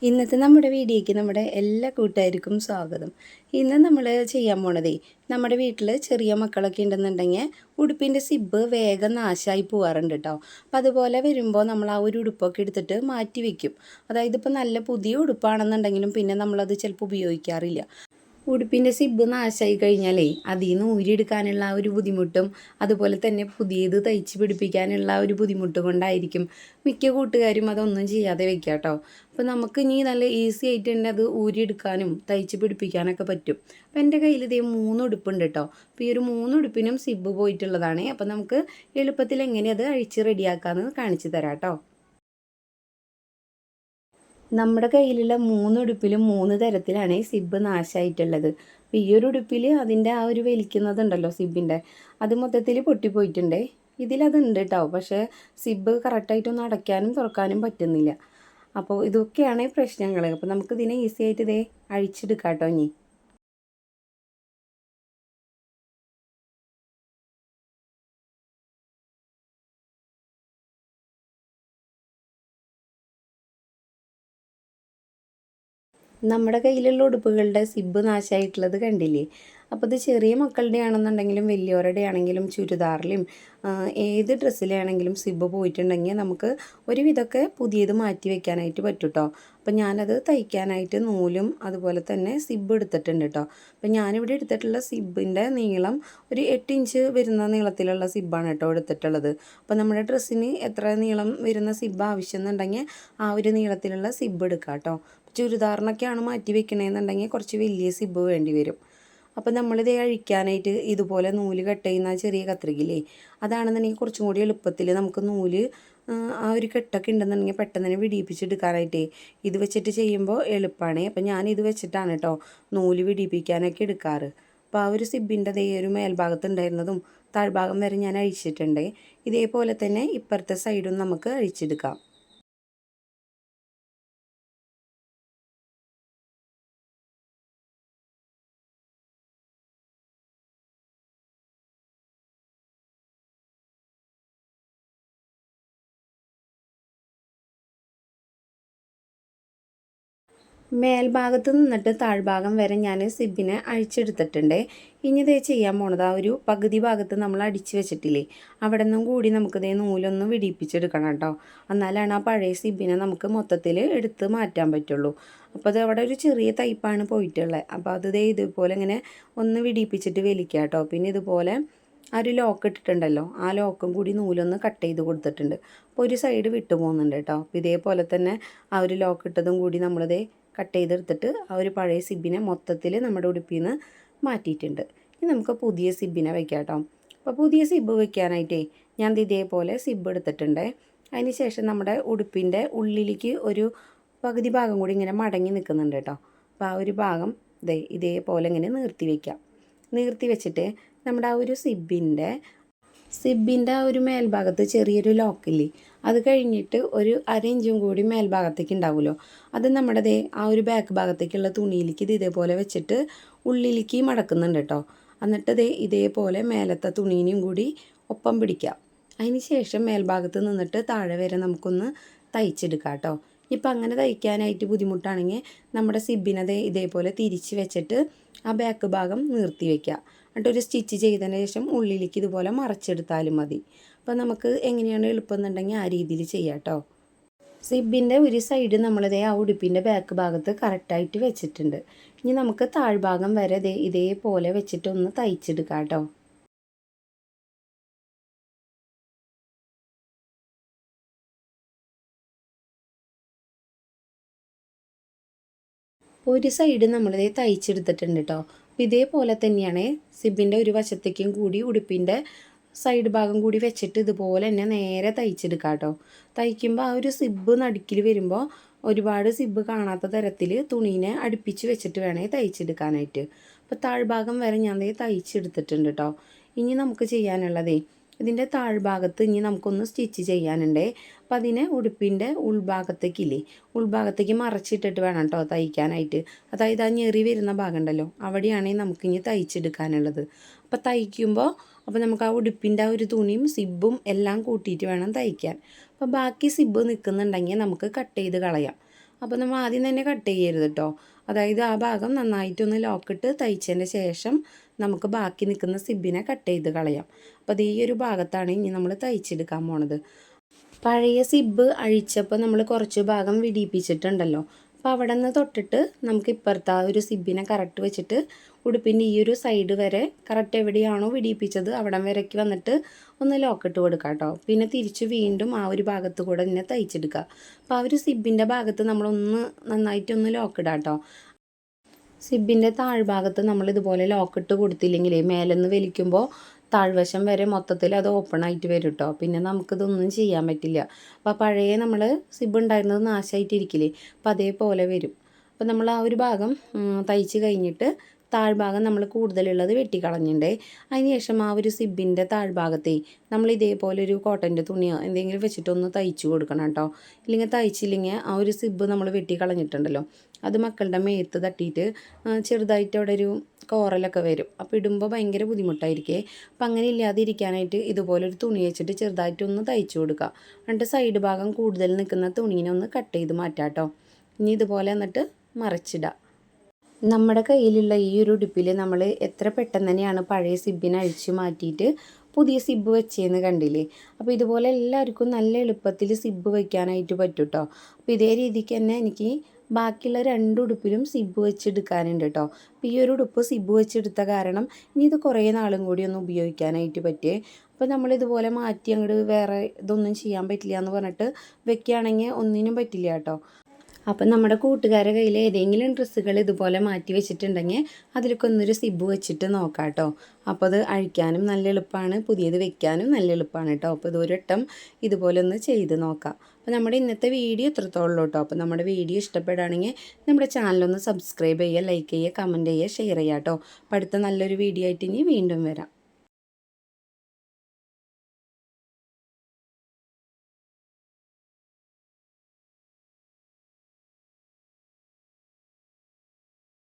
ഇന്നത്തെ നമ്മുടെ വീഡിയോയ്ക്ക് നമ്മുടെ എല്ലാ കൂട്ടുകാർക്കും സ്വാഗതം. ഇന്ന് നമ്മൾ ചെയ്യാൻ പോണതേ, നമ്മുടെ വീട്ടിൽ ചെറിയ മക്കളൊക്കെ ഉണ്ടെന്നുണ്ടെങ്കിൽ ഉടുപ്പിൻ്റെ സിബ്ബ് വേഗം നാശമായി പോകാറുണ്ട് കേട്ടോ. അപ്പോൾ അതുപോലെ വരുമ്പോൾ നമ്മൾ ആ ഒരു ഉടുപ്പൊക്കെ എടുത്തിട്ട് മാറ്റി വയ്ക്കും. അതായത് ഇപ്പോൾ നല്ല പുതിയ ഉടുപ്പാണെന്നുണ്ടെങ്കിലും പിന്നെ നമ്മളത് ചിലപ്പോൾ ഉപയോഗിക്കാറില്ല. ഉടുപ്പിൻ്റെ സിബ്ബ് നാശമായി കഴിഞ്ഞാലേ അതിൽ നിന്ന് ഊരിയെടുക്കാനുള്ള ആ ഒരു ബുദ്ധിമുട്ടും അതുപോലെ തന്നെ പുതിയത് തയ്ച്ച് പിടിപ്പിക്കാനുള്ള ആ ഒരു ബുദ്ധിമുട്ട് കൊണ്ടായിരിക്കും മിക്ക കൂട്ടുകാരും അതൊന്നും ചെയ്യാതെ വെക്കുക കേട്ടോ. അപ്പോൾ നമുക്ക് ഇനി നല്ല ഈസി ആയിട്ട് തന്നെ അത് ഊരിയെടുക്കാനും തയ്ച്ച് പിടിപ്പിക്കാനൊക്കെ പറ്റും. അപ്പോൾ എൻ്റെ കയ്യിൽ ഇതേ 3 ഉടുപ്പുണ്ട് കേട്ടോ. അപ്പോൾ ഈ ഒരു 3 ഉടുപ്പിനും സിബ്ബ് പോയിട്ടുള്ളതാണ്. അപ്പോൾ നമുക്ക് എളുപ്പത്തിൽ എങ്ങനെ അത് അഴിച്ച് റെഡിയാക്കാമെന്ന് കാണിച്ചു തരാം കേട്ടോ. നമ്മുടെ കയ്യിലുള്ള 3 ഉടുപ്പിലും 3 തരത്തിലാണ് സിബ്ബ് നാശമായിട്ടുള്ളത്. അപ്പോൾ ഈ ഒരു ഉടുപ്പിൽ അതിൻ്റെ ആ ഒരു വലിക്കുന്നതുണ്ടല്ലോ സിബിൻ്റെ, അത് മൊത്തത്തിൽ പൊട്ടിപ്പോയിട്ടുണ്ടേ. ഇതിലതുണ്ട് കേട്ടോ, പക്ഷേ സിബ്ബ് കറക്റ്റായിട്ടൊന്നും അടയ്ക്കാനും തുറക്കാനും പറ്റുന്നില്ല. അപ്പോൾ ഇതൊക്കെയാണ് പ്രശ്നങ്ങൾ. അപ്പോൾ നമുക്കിതിനെ ഈസി ആയിട്ട് ഇതേ അഴിച്ചെടുക്കാം കേട്ടോ. ഇനി നമ്മുടെ കയ്യിലുള്ള ഉടുപ്പുകളുടെ സിബ്ബ് നാശമായിട്ടുള്ളത് കണ്ടില്ലേ. അപ്പോൾ ഇത് ചെറിയ മക്കളുടെ ആണെന്നുണ്ടെങ്കിലും വലിയവരുടെ ആണെങ്കിലും ചുരിദാറിലും ഏത് ഡ്രസ്സിലാണെങ്കിലും സിബ്ബ് പോയിട്ടുണ്ടെങ്കിൽ നമുക്ക് ഒരുവിധമൊക്കെ പുതിയത് മാറ്റി വെക്കാനായിട്ട് പറ്റും കേട്ടോ. അപ്പോൾ ഞാനത് തയ്ക്കാനായിട്ട് നൂലും അതുപോലെ തന്നെ സിബ്ബ് എടുത്തിട്ടുണ്ട് കേട്ടോ. അപ്പോൾ ഞാനിവിടെ എടുത്തിട്ടുള്ള സിബ്ബിൻ്റെ നീളം ഒരു 8 ഇഞ്ച് വരുന്ന നീളത്തിലുള്ള സിബ്ബാണ് കേട്ടോ എടുത്തിട്ടുള്ളത്. അപ്പോൾ നമ്മുടെ ഡ്രസ്സിന് എത്ര നീളം വരുന്ന സിബ്ബ് ആവശ്യം എന്നുണ്ടെങ്കിൽ ആ ഒരു നീളത്തിലുള്ള സിബ്ബ് എടുക്കാം കേട്ടോ. ചുരിദാറിനൊക്കെയാണ് മാറ്റി വെക്കണമെന്നുണ്ടെങ്കിൽ കുറച്ച് വലിയ സിബ്ബ് വേണ്ടി വരും. അപ്പോൾ നമ്മളിത് അഴിക്കാനായിട്ട് ഇതുപോലെ നൂല് കട്ട് ചെയ്യുന്ന ചെറിയ കത്രികയില്ലേ, അതാണെന്നുണ്ടെങ്കിൽ കുറച്ചും കൂടി എളുപ്പത്തിൽ നമുക്ക് നൂല് ആ ഒരു കെട്ടൊക്കെ ഉണ്ടെന്നുണ്ടെങ്കിൽ പെട്ടെന്ന് തന്നെ വിടിയിപ്പിച്ചെടുക്കാനായിട്ടേ ഇത് വെച്ചിട്ട് ചെയ്യുമ്പോൾ എളുപ്പമാണ്. അപ്പോൾ ഞാനിത് വെച്ചിട്ടാണ് കേട്ടോ നൂല് വിടിയിപ്പിക്കാനൊക്കെ എടുക്കാറ്. അപ്പോൾ ആ ഒരു സിബിൻ്റെ ദേ ഒരു മേൽഭാഗത്ത് ഉണ്ടായിരുന്നതും താഴ്ഭാഗം വരെ ഞാൻ അഴിച്ചിട്ടുണ്ട്. ഇതേപോലെ തന്നെ ഇപ്പുറത്തെ സൈഡും നമുക്ക് അഴിച്ചെടുക്കാം. മേൽഭാഗത്ത് നിന്നിട്ട് താഴ്ഭാഗം വരെ ഞാൻ സിബിനെ അഴിച്ചെടുത്തിട്ടുണ്ട്. ഇനി ഇതേ ചെയ്യാൻ പോണത് ആ ഒരു പകുതി ഭാഗത്ത് നമ്മൾ അടിച്ച് വെച്ചിട്ടില്ലേ, അവിടെ നിന്നും കൂടി നമുക്കിതേ നൂലൊന്ന് വിടിയിപ്പിച്ചെടുക്കണം കേട്ടോ. എന്നാലാണ് ആ പഴയ സിബിനെ നമുക്ക് മൊത്തത്തിൽ എടുത്ത് മാറ്റാൻ പറ്റുള്ളൂ. അപ്പോൾ അത് അവിടെ ഒരു ചെറിയ തയ്പ്പാണ് പോയിട്ടുള്ളത്. അപ്പോൾ അത് ഇതുപോലെ ഇങ്ങനെ ഒന്ന് വിടിയിപ്പിച്ചിട്ട് വലിക്കുക കേട്ടോ. പിന്നെ ഇതുപോലെ ആ ഒരു ലോക്ക് ഇട്ടിട്ടുണ്ടല്ലോ, ആ ലോക്കും കൂടി നൂലൊന്ന് കട്ട് ചെയ്ത് കൊടുത്തിട്ടുണ്ട്. അപ്പോൾ ഒരു സൈഡ് വിട്ടു പോകുന്നുണ്ട് കേട്ടോ. അപ്പോൾ ഇതേപോലെ തന്നെ ആ ഒരു ലോക്ക് ഇട്ടതും കൂടി നമ്മളിതേ കട്ട് ചെയ്തെടുത്തിട്ട് ആ ഒരു പഴയ സിബിനെ മൊത്തത്തിൽ നമ്മുടെ ഉടുപ്പിൽ നിന്ന് മാറ്റിയിട്ടുണ്ട്. ഇനി നമുക്ക് പുതിയ സിബിനെ വയ്ക്കാം കേട്ടോ. അപ്പോൾ പുതിയ സിബ് വയ്ക്കാനായിട്ടേ ഞാൻ ഇതേപോലെ സിബ് എടുത്തിട്ടുണ്ട്. അതിന് ശേഷം നമ്മുടെ ഉടുപ്പിൻ്റെ ഉള്ളിലേക്ക് ഒരു പകുതി ഭാഗം കൂടി ഇങ്ങനെ മടങ്ങി നിൽക്കുന്നുണ്ട് കേട്ടോ. അപ്പോൾ ആ ഒരു ഭാഗം ഇതേപോലെ ഇങ്ങനെ നിർത്തി വയ്ക്കാം. നിർത്തി വെച്ചിട്ട് നമ്മുടെ ആ ഒരു സിബിൻ്റെ ആ ഒരു മേൽഭാഗത്ത് ചെറിയൊരു ലോക്കില്ലേ, അത് കഴിഞ്ഞിട്ട് ഒരു 1/2 ഇഞ്ചും കൂടി മേൽഭാഗത്തേക്ക് ഉണ്ടാവുമല്ലോ, അത് നമ്മുടെ ആ ഒരു ബാക്ക് ഭാഗത്തേക്കുള്ള തുണിയിലേക്ക് ഇത് ഇതേപോലെ വെച്ചിട്ട് ഉള്ളിലേക്ക് മടക്കുന്നുണ്ട് കേട്ടോ. എന്നിട്ട് ഇതേപോലെ മേലത്തെ തുണീനെയും കൂടി ഒപ്പം പിടിക്കാം. അതിന് ശേഷം മേൽഭാഗത്ത് നിന്നിട്ട് താഴെ വരെ നമുക്കൊന്ന് തയ്ച്ചെടുക്കാം കേട്ടോ. ഇപ്പം അങ്ങനെ തയ്ക്കാനായിട്ട് ബുദ്ധിമുട്ടാണെങ്കിൽ നമ്മുടെ സിബിനെ ഇതേപോലെ തിരിച്ച് വെച്ചിട്ട് ആ ബാക്ക് ഭാഗം നിർത്തി വയ്ക്കുക. എന്നിട്ടൊരു സ്റ്റിച്ച് ചെയ്തതിന് ശേഷം ഉള്ളിലേക്ക് ഇതുപോലെ മറച്ചെടുത്താലും മതി. അപ്പോൾ നമുക്ക് എങ്ങനെയാണ് എളുപ്പം എന്നുണ്ടെങ്കിൽ ആ രീതിയിൽ ചെയ്യാം കേട്ടോ. സിബിൻ്റെ ഒരു സൈഡ് നമ്മളിതേ ആ ഉടുപ്പിൻ്റെ ബാക്ക് ഭാഗത്ത് കറക്റ്റായിട്ട് വെച്ചിട്ടുണ്ട്. ഇനി നമുക്ക് താഴ്ഭാഗം വരെ ഇതേപോലെ വെച്ചിട്ടൊന്ന് തയ്ച്ചെടുക്കാം കേട്ടോ. ഒരു സൈഡ് നമ്മളിതേ തയ്ച്ചെടുത്തിട്ടുണ്ട് കേട്ടോ. അപ്പോൾ ഇതേപോലെ തന്നെയാണ് സിബിൻ്റെ ഒരു വശത്തേക്കും കൂടി ഉടുപ്പിൻ്റെ സൈഡ് ഭാഗം കൂടി വെച്ചിട്ട് ഇതുപോലെ തന്നെ നേരെ തയ്ച്ചെടുക്കാം കേട്ടോ. തയ്ക്കുമ്പോൾ ആ ഒരു സിബ് നടുക്കിൽ വരുമ്പോൾ ഒരുപാട് സിബ് കാണാത്ത തരത്തിൽ തുണീനെ അടുപ്പിച്ച് വെച്ചിട്ട് വേണേ തയ്ച്ചെടുക്കാനായിട്ട്. അപ്പോൾ താഴ്ഭാഗം വരെ ഞാൻ തയ്ച്ചെടുത്തിട്ടുണ്ട് കേട്ടോ. ഇനി നമുക്ക് ചെയ്യാനുള്ളതേ ഇതിൻ്റെ താഴ്ഭാഗത്ത് ഇനി നമുക്കൊന്ന് സ്റ്റിച്ച് ചെയ്യാനുണ്ട്. അപ്പോൾ അതിനെ ഉടുപ്പിൻ്റെ ഉൾഭാഗത്തേക്ക് മറച്ചിട്ടിട്ട് വേണം കേട്ടോ തയ്ക്കാനായിട്ട്. അതായത് ആ ഞെറി വരുന്ന ഭാഗം ഉണ്ടല്ലോ, അവിടെയാണെങ്കിൽ നമുക്കിനി തയ്ച്ചെടുക്കാനുള്ളത്. അപ്പോൾ തയ്ക്കുമ്പോൾ നമുക്ക് ആ ഉടുപ്പിൻ്റെ ആ ഒരു തുണിയും സിബും എല്ലാം കൂട്ടിയിട്ട് വേണം തയ്ക്കാൻ. അപ്പോൾ ബാക്കി സിബ് നിൽക്കുന്നുണ്ടെങ്കിൽ നമുക്ക് കട്ട് ചെയ്ത് കളയാം. അപ്പോൾ നമ്മൾ ആദ്യം തന്നെ കട്ട് ചെയ്യരുത് കേട്ടോ. അതായത് ആ ഭാഗം നന്നായിട്ടൊന്ന് ലോക്കിട്ട് തയ്ച്ചതിൻ്റെ ശേഷം നമുക്ക് ബാക്കി നിൽക്കുന്ന സിബിനെ കട്ട് ചെയ്ത് കളയാം. അപ്പോൾ അത് ഈ ഒരു ഭാഗത്താണ് ഇനി നമ്മൾ തയ്ച്ചെടുക്കാൻ പോണത്. പഴയ സിബ് അഴിച്ചപ്പോൾ നമ്മൾ കുറച്ച് ഭാഗം വിടിയിപ്പിച്ചിട്ടുണ്ടല്ലോ. അപ്പോൾ അവിടെ നിന്ന് തൊട്ടിട്ട് നമുക്ക് ഇപ്പുറത്ത് ആ ഒരു സിബിനെ കറക്റ്റ് വെച്ചിട്ട് ഉടുപ്പിൻ്റെ ഈ ഒരു സൈഡ് വരെ കറക്റ്റ് എവിടെയാണോ വിടിയിപ്പിച്ചത് അവിടം വരയ്ക്ക് വന്നിട്ട് ഒന്ന് ലോക്കിട്ട് കൊടുക്കുക കേട്ടോ. പിന്നെ തിരിച്ച് വീണ്ടും ആ ഒരു ഭാഗത്ത് കൂടെ തന്നെ തയ്ച്ചെടുക്കുക. അപ്പോൾ ആ ഒരു സിബിൻ്റെ ഭാഗത്ത് നമ്മളൊന്ന് നന്നായിട്ടൊന്ന് ലോക്കിടാം കേട്ടോ. സിബിൻ്റെ താഴ്ഭാഗത്ത് നമ്മൾ ഇതുപോലെ ലോക്കിട്ട് കൊടുത്തില്ലെങ്കിൽ മേലെന്ന് വലിക്കുമ്പോൾ താഴ്വശം വരെ മൊത്തത്തിൽ അത് ഓപ്പൺ ആയിട്ട് വരും കേട്ടോ. പിന്നെ നമുക്കിതൊന്നും ചെയ്യാൻ പറ്റില്ല. അപ്പോൾ പഴയ നമ്മൾ സിബ് ഉണ്ടായിരുന്നത് നാശമായിട്ടിരിക്കില്ലേ, അപ്പോൾ അതേപോലെ വരും. അപ്പോൾ നമ്മൾ ആ ഒരു ഭാഗം തയ്ച്ച് കഴിഞ്ഞിട്ട് താഴ്ഭാഗം നമ്മൾ കൂടുതലുള്ളത് വെട്ടിക്കളഞ്ഞിട്ടുണ്ടേ. അതിന് ശേഷം ആ ഒരു സിബിൻ്റെ താഴ്ഭാഗത്തേ നമ്മൾ ഇതേപോലെ ഒരു കോട്ടൻ്റെ തുണിയോ എന്തെങ്കിലും വെച്ചിട്ടൊന്ന് തയ്ച്ച് കൊടുക്കണം കേട്ടോ. ഇല്ലെങ്കിൽ തയ്ച്ചില്ലെങ്കിൽ ആ ഒരു സിബ് നമ്മൾ വെട്ടിക്കളഞ്ഞിട്ടുണ്ടല്ലോ, അത് മക്കളുടെ മേത്ത് തട്ടിയിട്ട് ചെറുതായിട്ട് അവിടെ ഒരു കോറലൊക്കെ വരും. അപ്പോൾ ഇടുമ്പോൾ ഭയങ്കര ബുദ്ധിമുട്ടായിരിക്കേ. അപ്പം അങ്ങനെ ഇല്ലാതിരിക്കാനായിട്ട് ഇതുപോലൊരു തുണി വെച്ചിട്ട് ചെറുതായിട്ടൊന്ന് തയ്ച്ചു കൊടുക്കുക. എന്നിട്ട് സൈഡ് ഭാഗം കൂടുതൽ നിൽക്കുന്ന തുണീനെ ഒന്ന് കട്ട് ചെയ്ത് മാറ്റാം കേട്ടോ. ഇനി ഇതുപോലെ എന്നിട്ട് മറിച്ചിടാം. നമ്മുടെ കയ്യിലുള്ള ഈ ഒരു ഉടുപ്പിൽ നമ്മൾ എത്ര പെട്ടെന്ന് തന്നെയാണ് പഴയ സിബിനെ അഴിച്ചു മാറ്റിയിട്ട് പുതിയ സിബ് വെച്ചതെന്ന് കണ്ടില്ലേ. അപ്പോൾ ഇതുപോലെ എല്ലാവർക്കും നല്ല എളുപ്പത്തിൽ സിബ് വയ്ക്കാനായിട്ട് പറ്റും കേട്ടോ. അപ്പോൾ ഇതേ രീതിക്ക് തന്നെ എനിക്ക് ബാക്കിയുള്ള 2 ഉടുപ്പിലും സിബ് വെച്ചെടുക്കാനുണ്ട് കേട്ടോ. അപ്പോൾ ഈ ഒരു ഉടുപ്പ് സിബ് വെച്ചെടുത്ത കാരണം ഇനി ഇത് കുറേ നാളും കൂടി ഒന്ന് ഉപയോഗിക്കാനായിട്ട് പറ്റിയേ. അപ്പോൾ നമ്മളിതുപോലെ മാറ്റി അങ്ങോട്ട് വേറെ ഇതൊന്നും ചെയ്യാൻ പറ്റില്ല എന്ന് പറഞ്ഞിട്ട് വെക്കുകയാണെങ്കിൽ ഒന്നിനും പറ്റില്ല കേട്ടോ. അപ്പം നമ്മുടെ കൂട്ടുകാരുടെ കയ്യിൽ ഏതെങ്കിലും ഡ്രസ്സുകൾ ഇതുപോലെ മാറ്റി വെച്ചിട്ടുണ്ടെങ്കിൽ അതിലൊക്കെ ഒന്നൊരു സിബ് വെച്ചിട്ട് നോക്കാം കേട്ടോ. അപ്പോൾ അത് അഴിക്കാനും നല്ല എളുപ്പമാണ്, പുതിയത് വെക്കാനും നല്ല എളുപ്പമാണ് കേട്ടോ. അപ്പോൾ ഇതൊരിട്ടം ഇതുപോലെ ഒന്ന് ചെയ്ത് നോക്കാം. അപ്പോൾ നമ്മുടെ ഇന്നത്തെ വീഡിയോ ഇത്രത്തോളം കേട്ടോ. അപ്പോൾ നമ്മുടെ വീഡിയോ ഇഷ്ടപ്പെടുകയാണെങ്കിൽ നമ്മുടെ ചാനലൊന്ന് സബ്സ്ക്രൈബ് ചെയ്യുക, ലൈക്ക് ചെയ്യുക, കമൻറ്റ് ചെയ്യുക, ഷെയർ ചെയ്യുക കേട്ടോ. അപ്പോൾ അടുത്ത നല്ലൊരു വീഡിയോ ആയിട്ട് ഇനി വീണ്ടും വരാം.